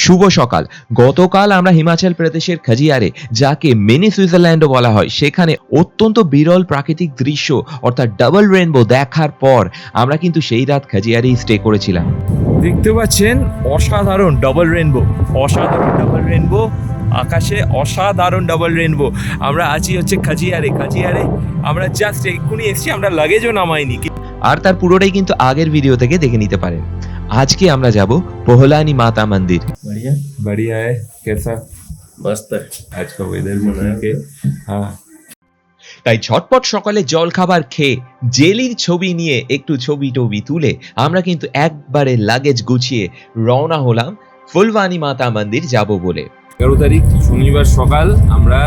শুভ সকাল। গতকাল আমরা হিমাচল প্রদেশের খাজিয়ারে, যাকে মিনি সুইজারল্যান্ডও বলা হয়, সেখানে অত্যন্ত বিরল প্রাকৃতিক দৃশ্য অর্থাৎ ডাবল রেইনবো দেখার পর আমরা কিন্তু সেই রাত খাজিয়ারেই স্টে করেছিলাম। দেখতে পাচ্ছেন অসাধারণ ডাবল রেইনবো, অসাধারণ ডাবল রেইনবো, আকাশে অসাধারণ ডাবল রেইনবো। আমরা আছি হচ্ছে খাজিয়ারে। আমরা জাস্ট এক্ষুনি এসেছি, আমরা লাগেজও নামাইনি। আর তার পুরোটাই কিন্তু আগের ভিডিও থেকে দেখে নিতে পারেন। আজকে আমরা যাব পোহলানি মাতা মন্দির। बढ़िया बढ़िया है, कैसा मस्त है। आज का वेदर बना के हाँ। তাই ঝটপট সকালে জল খাবার খেয়ে জেলির ছবি নিয়ে একটু ছবি টবি তুলে আমরা কিন্তু একবারে লাগেজ গুছিয়ে রওনা হলাম ফুলবানি মাতা মন্দির যাব বলে। 11 তারিখ শনিবার সকাল আমরা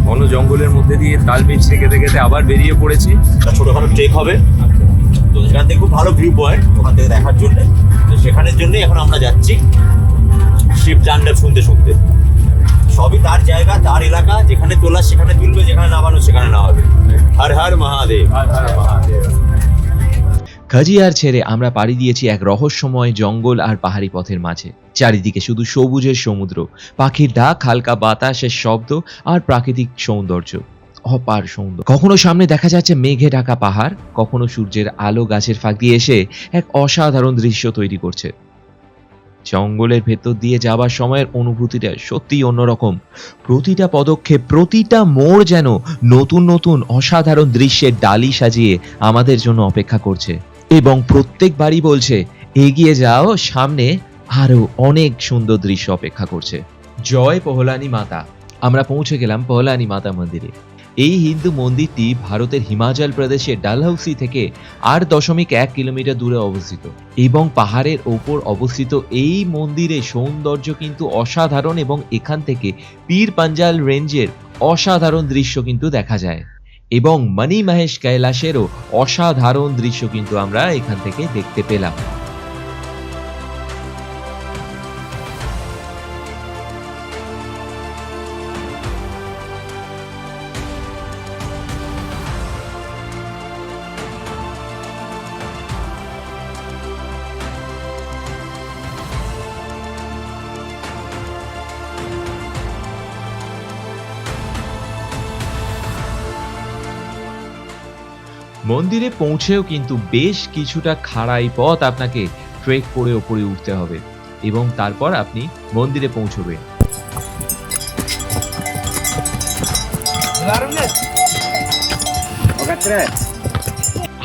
ঘন জঙ্গলের মধ্যে দিয়ে তাল বীজ থেকে খেতে আবার বেরিয়ে পড়েছি। একটা ছোটখাটো ট্রেক হবে, তো সেখান থেকে খুব ভালো ভিউ পয়েন্ট ওখান থেকে দেখার জন্য, তো সেখানের জন্য এখন আমরা যাচ্ছি শিব তাণ্ডব শুনতে শুনতে। সবই তার জায়গা, তার এলাকা, যেখানে তোলা সেখানে তুলবে, যেখানে নামানো সেখানে নামাবে। হর হর মহাদেব, হর হর মহাদেব। খাজিয়ার ছেড়ে আমরা পাড়ি দিয়েছি এক রহস্যময় জঙ্গল আর পাহাড়ি পথের মাঝে। চারিদিকে শুধু সবুজের সমুদ্র, পাখির ডাক, হালকা বাতাসের শব্দ আর প্রাকৃতিক সৌন্দর্য, অপার সুন্দর। কখনো সামনে দেখা যাচ্ছে মেঘে ঢাকা পাহাড়, কখনো সূর্যের আলো গাছের ফাঁক দিয়ে এসে এক অসাধারণ দৃশ্য তৈরি করছে। জঙ্গলের ভেতর দিয়ে যাবার সময়ের অনুভূতিটা সত্যিই অন্যরকম। প্রতিটা পদক্ষেপ, প্রতিটা মোড় যেন নতুন নতুন অসাধারণ দৃশ্যের ডালি সাজিয়ে আমাদের জন্য অপেক্ষা করছে, এবং প্রত্যেকবারই বলছে এগিয়ে যাও, সামনে আরো অনেক সুন্দর দৃশ্য অপেক্ষা করছে। জয় পোহলানি মাতা। আমরা পৌঁছে গেলাম পোহলানি মাতা মন্দিরে। এই হিন্দু মন্দিরটি ভারতের হিমাচল প্রদেশের ডালহৌসি থেকে 8.1 কিলোমিটার দূরে অবস্থিত, এবং পাহাড়ের ওপর অবস্থিত এই মন্দিরের সৌন্দর্য কিন্তু অসাধারণ, এবং এখান থেকে পীর পাঞ্জাল রেঞ্জের অসাধারণ দৃশ্য কিন্তু দেখা যায়, এবং মণি মহেশ কৈলাসেরও অসাধারণ দৃশ্য কিন্তু আমরা এখান থেকে দেখতে পেলাম। মন্দিরে পৌঁছেও কিন্তু বেশ কিছুটা খাড়াই পথ আপনাকে ট্রেক করে ওপরে উঠতে হবে, এবং তারপর আপনি মন্দিরে পৌঁছবেন।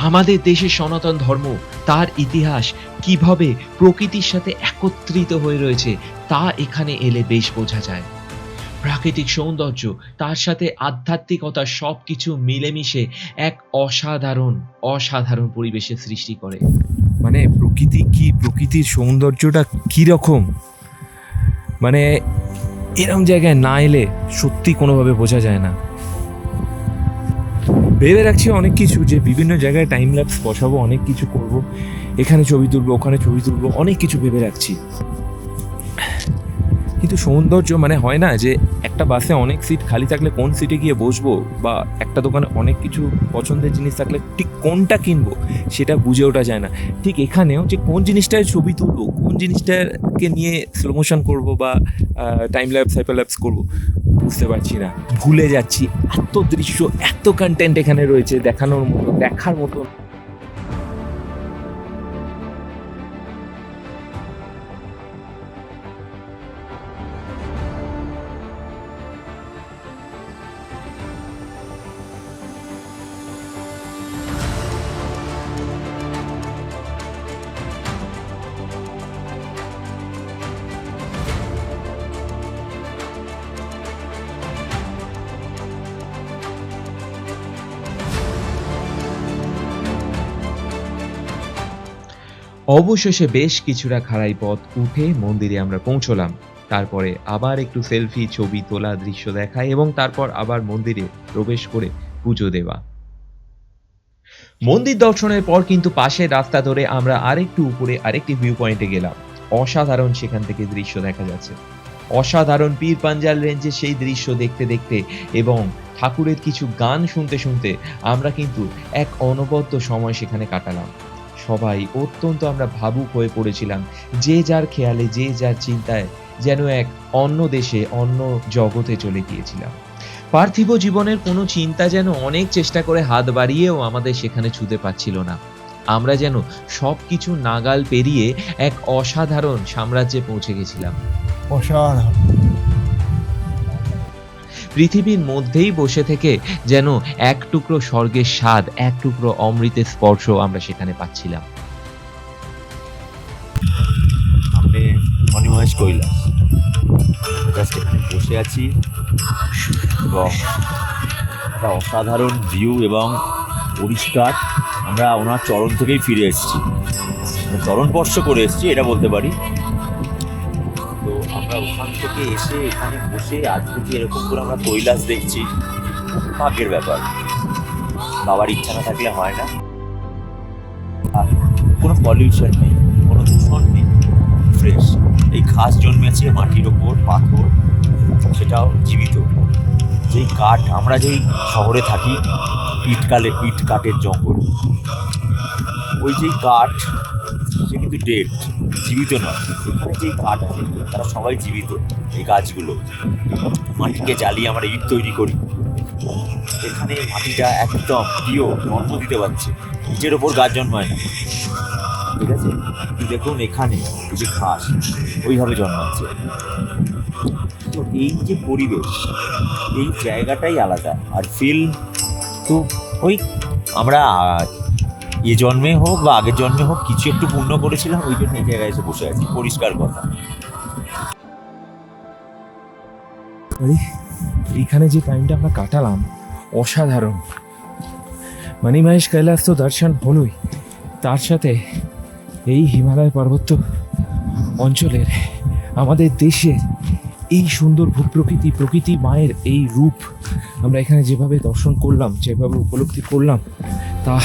আমাদের দেশের সনাতন ধর্ম, তার ইতিহাস কিভাবে প্রকৃতির সাথে একত্রিত হয়ে রয়েছে তা এখানে এলে বেশ বোঝা যায়। প্রাকৃতিক সৌন্দর্য, তার সাথে আধ্যাত্মিকতা, সবকিছু মিলেমিশে এক অসাধারণ পরিবেশের সৃষ্টি করে। মানে প্রকৃতির সৌন্দর্যটা কি রকম, মানে এরকম জায়গায় না এলে সত্যি কোনোভাবে বোঝা যায় না। ভেবে রাখছি অনেক কিছু, যে বিভিন্ন জায়গায় টাইম ল্যাপস বসাবো, অনেক কিছু করব, এখানে ছবি তুলবো, ওখানে ছবি তুলবো, অনেক কিছু ভেবে রাখছি। কিন্তু সৌন্দর্য মানে হয় না যে একটা বাসে অনেক সিট খালি থাকলে কোন সিটে গিয়ে বসবো, বা একটা দোকানে অনেক কিছু পছন্দের জিনিস থাকলে ঠিক কোনটা কিনবো সেটা বুঝে ওঠা যায় না। ঠিক এখানেও যে কোন জিনিসটায় ছবি তুলবো, কোন জিনিসটাকে নিয়ে স্লো মোশন করবো বা টাইম ল্যাপস, হাইপার ল্যাপস করবো, বুঝতে পারছি না, ভুলে যাচ্ছি। এত দৃশ্য, এত কন্টেন্ট এখানে রয়েছে দেখানোর মতো, দেখার মতো। অবশেষে বেশ কিছুটা খাড়াই পথ উঠে মন্দিরে আমরা পৌঁছলাম। তারপরে আবার একটু সেলফি, ছবি তোলা, দৃশ্য দেখা, এবং তারপর আবার মন্দিরে প্রবেশ করে পুজো দেওয়া। মন্দির দর্শনের পর কিন্তু পাশের রাস্তা ধরে আমরা আরেকটু উপরে আরেকটি ভিউ পয়েন্টে গেলাম। অসাধারণ সেখান থেকে দৃশ্য দেখা যাচ্ছে, অসাধারণ পীর পাঞ্জাল রেঞ্জে সেই দৃশ্য দেখতে দেখতে এবং ঠাকুরের কিছু গান শুনতে শুনতে আমরা কিন্তু এক অনবদ্য সময় সেখানে কাটালাম। সবাই অত্যন্ত আমরা ভাবুক হয়ে পড়েছিলাম, যে যার খেয়ালে, যে যার চিন্তায় যেন এক অন্য দেশে, অন্য জগতে চলে গিয়েছিলাম। পার্থিব জীবনের কোনো চিন্তা যেন অনেক চেষ্টা করে হাত বাড়িয়েও আমাদের সেখানে ছুঁতে পারছিল না। আমরা যেন সবকিছু নাগাল পেরিয়ে এক অসাধারণ সাম্রাজ্যে পৌঁছে গেছিলাম। অসাধারণ। পৃথিবীর মধ্যেই বসে থেকে যেন এক টুকরো স্বর্গের স্বাদ, এক টুকরো অমৃতের স্পর্শ আমরা সেখানে পাচ্ছিলাম। সামনে মণিমহেশ কৈলাস, জাস্ট এখানে বসে আছি এবং একটা অসাধারণ ভিউ এবং পরিষ্কার। আমরা ওনার চরণ থেকেই ফিরে এসেছি, চরণ স্পর্শ করে এসেছি এটা বলতে পারি। তো আমরা ওখান থেকে এসে এখানে বসে আজকে যে এরকম করে আমরা কৈলাস দেখছি, ভাগ্যের ব্যাপার, বাবার ইচ্ছা না থাকলে হয় না। আর কোনো পলিউশন নেই, কোনো দূষণ নেই, ফ্রেশ। এই ঘাস জন্মেছে মাটির ওপর, পাথর, সেটাও জীবিত। যেই কাঠ, আমরা যেই শহরে থাকি ইট কাঠের জঙ্গল, ওই যেই কাঠ সে কিন্তু ডেড, জীবিত নয়। এখানে যেই কাঠ আছে তারা সবাই জীবিত। এই গাছগুলো, মাটিকে জ্বালিয়ে আমরা ইট তৈরি করি। এখানে মাটিটা একদম প্রিয়, জন্ম দিতে পারছে, নিচের ওপর গাছ জন্মায় না, ঠিক আছে? দেখুন এখানে এই যে ঘাস ওইভাবে জন্মাচ্ছে। তো এই যে পরিবেশ, এই জায়গাটাই আলাদা। আর ফিল তো ওই আমরা এ জন্মে হোক বা আগের জন্মে হোক কিছু একটু পূর্ণ করেছিলাম, ওই জন্য এই জায়গায় এসে বসে আছি। পরিষ্কার কথা। এইখানে যে টাইমটা আমরা কাটালাম অসাধারণ। মণিমহেশ কৈলাস তো দর্শন হলোই, তার সাথে এই হিমালয় পার্বত্য অঞ্চলের, আমাদের দেশের এই সুন্দর ভূপ্রকৃতি, প্রকৃতি মায়ের এই রূপ আমরা এখানে যেভাবে দর্শন করলাম, যেভাবে উপলব্ধি করলাম, তা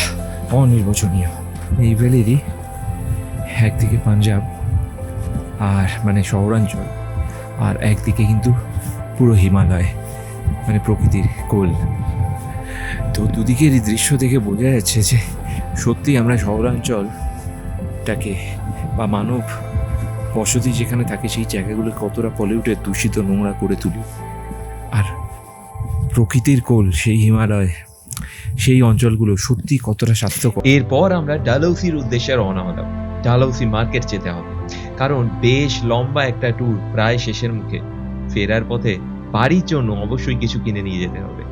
অনির্বচনীয়। এই ভ্যালিরই একদিকে পাঞ্জাব আর মানে শহরাঞ্চল, আর একদিকে কিন্তু পুরো হিমালয়, মানে প্রকৃতির কোল। তো দুদিকের এই দৃশ্য দেখে বোঝা যাচ্ছে যে সত্যি আমরা শহরাঞ্চলটাকে বা মানব বসতি যেখানে থাকে সেই জায়গাগুলো কতটা পলিউটেড, দূষিত, নোংরা করে তুলি। আর প্রকৃতির কোল সেই হিমালয়, সেই অঞ্চলগুলো সত্যি কতটা স্বাস্থ্যকর। এরপর আমরা ডালহৌসির উদ্দেশ্যে রওনা হলাম। ডালহৌসি মার্কেট যেতে হবে, কারণ বেশ লম্বা একটা ট্যুর প্রায় শেষের মুখে। ফেরার পথে বাড়ির জন্য অবশ্যই কিছু কিনে নিয়ে যেতে হবে।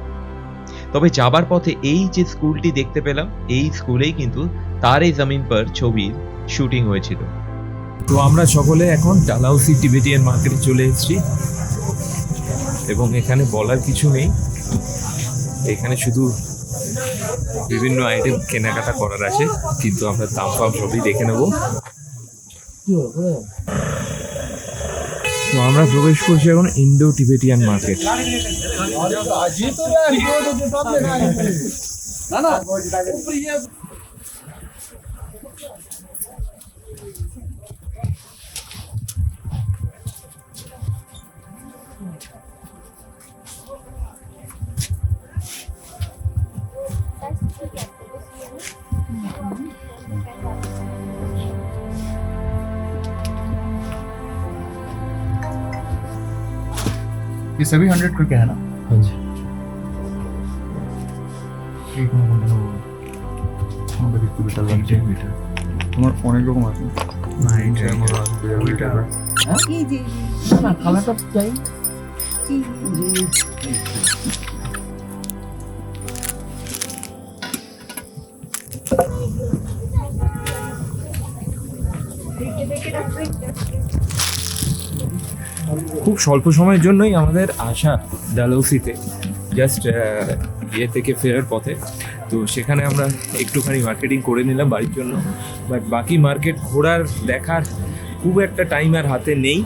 তবে যাবার পথে এই যে স্কুলটি দেখতে পেলাম, এই স্কুলেই কিন্তু তারে জমিন পর ছবির শুটিং হয়েছিল। তো আমরা সকলে এখন ডালহৌসি টিবেটিয়ান মার্কেটে চলে এসেছি এবং এখানে বলার কিছু নেই, এখানে শুধু বিভিন্ন আইটেম কেনাকাটা করার আছে, কিন্তু আমরা দাম ফাম সবই দেখে নেব। তো আমরা প্রবেশ করছি এখন ইন্ডো টিবেটিয়ান মার্কেট। ये सभी 100 का क्या है ना? हाँ जी। एक मिनट আমাদের একটু বেটার লাগছে। তোমার অনেক রকম আছে। না এইটা আমার ওইটা জি জি না কালারটা চাই। জি খুব স্বল্প সময়ের জন্যই আমাদের আসা ডালহৌসিতে, জাস্ট ইয়ে থেকে ফেরার পথে। তো সেখানে আমরা একটুখানি মার্কেটিং করে নিলাম বাড়ির জন্য, বাট বাকি মার্কেট ঘোরার দেখার খুব একটা টাইম আর হাতে নেই।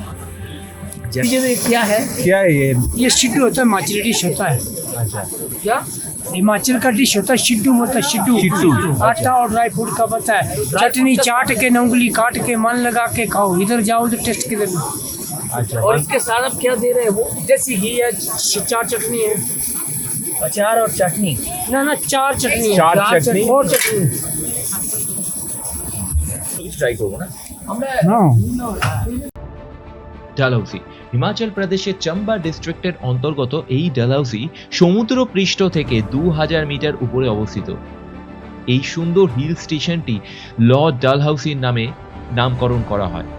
ये क्या है? क्या है ये सिड्डू होता है, हिमाचली डिश होता है। अच्छा, क्या हिमाचल का डिश होता है? सिड्डू होता है, सिड्डू आटा और ड्राई फ्रूट का बनता है। चटनी चाट के, उंगली काट के, मन लगा के खाओ। इधर जाओ उधर टेस्ट के देना। अच्छा। और इसके साथ आप क्या दे रहे हैं? वो देसी घी है, चार चटनी है, अचार और चटनी। ना चार चटनी है, चार चटनी? और चटनी। ট্রাই করবো না? ডালহৌসি হিমাচল প্রদেশের চম্বা ডিস্ট্রিক্টের অন্তর্গত এই ডালহৌসি সমুদ্র পৃষ্ঠ থেকে 2000 মিটার উপরে অবস্থিত। এই সুন্দর হিল স্টেশনটি লর্ড ডালহৌসির নামে নামকরণ করা হয়।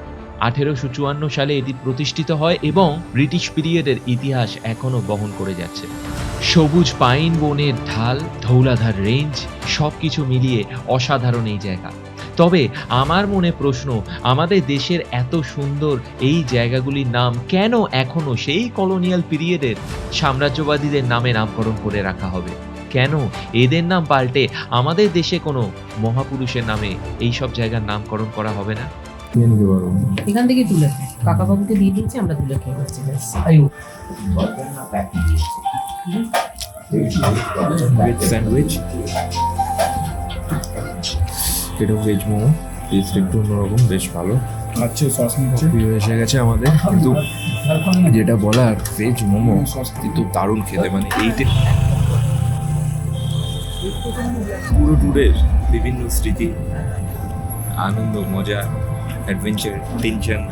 1854 সালে এটি প্রতিষ্ঠিত হয় এবং ব্রিটিশ পিরিয়ডের ইতিহাস এখনো বহন করে যাচ্ছে। সবুজ পাইন বনের ঢাল, ধৌলাধার রেঞ্জ সবকিছু মিলিয়ে অসাধারণ এই জায়গা। তবে আমার মনে প্রশ্ন, আমাদের দেশের এত সুন্দর এই জায়গাগুলির নাম কেন এখনো সেই কলোনিয়াল পিরিয়ডের সাম্রাজ্যবাদীদের নামে নামকরণ করে রাখা হবে? কেন এদের নাম পাল্টে আমাদের দেশে কোনো মহাপুরুষের নামে এই সব জায়গার নামকরণ করা হবে না? এখান থেকে তুলে কাকা বাবুকে দিয়ে দিয়েছি, আমরা তুলে খেয়ে যাচ্ছি। ভেজ স্যান্ডউইচ, এটা ভেজ মোমো, টেস্ট একটু অন্যরকম, বেশ ভালো। আচ্ছা সস নিচ্ছে প্রিয় এসে গেছে আমাদের, কিন্তু যেটা বলার ভেজ মোমো কিন্তু দারুণ খেতে, মানে এইটা পুরো ট্যুরের বিভিন্ন স্মৃতি, আনন্দ, মজা, অ্যাডভেঞ্চার, টেনশন,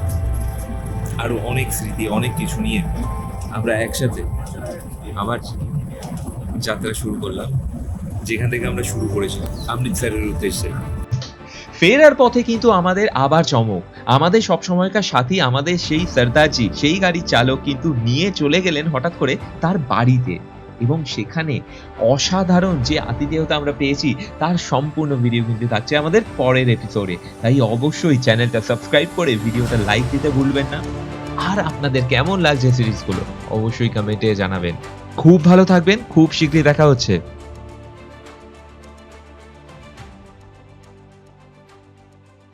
আরও অনেক স্মৃতি, অনেক কিছু নিয়ে আমরা একসাথে আবার যাত্রা শুরু করলাম, যেখান থেকে আমরা শুরু করেছিলাম, অমৃতসরের উদ্দেশ্যে। ফেরার পথে কিন্তু আমাদের আবার চমক। আমাদের সবসময়কার সাথী, আমাদের সেই সর্দারজি, সেই গাড়ির চালক কিন্তু নিয়ে চলে গেলেন হঠাৎ করে তার বাড়িতে, এবং সেখানে অসাধারণ যে আতিথেয়তা আমরা পেয়েছি তার সম্পূর্ণ ভিডিও কিন্তু থাকছে আমাদের পরের এপিসোডে। তাই অবশ্যই চ্যানেলটা সাবস্ক্রাইব করে ভিডিওটা লাইক দিতে ভুলবেন না। আর আপনাদের কেমন লাগছে সিরিজগুলো অবশ্যই কমেন্টে জানাবেন। খুব ভালো থাকবেন, খুব শীঘ্রই দেখা হচ্ছে।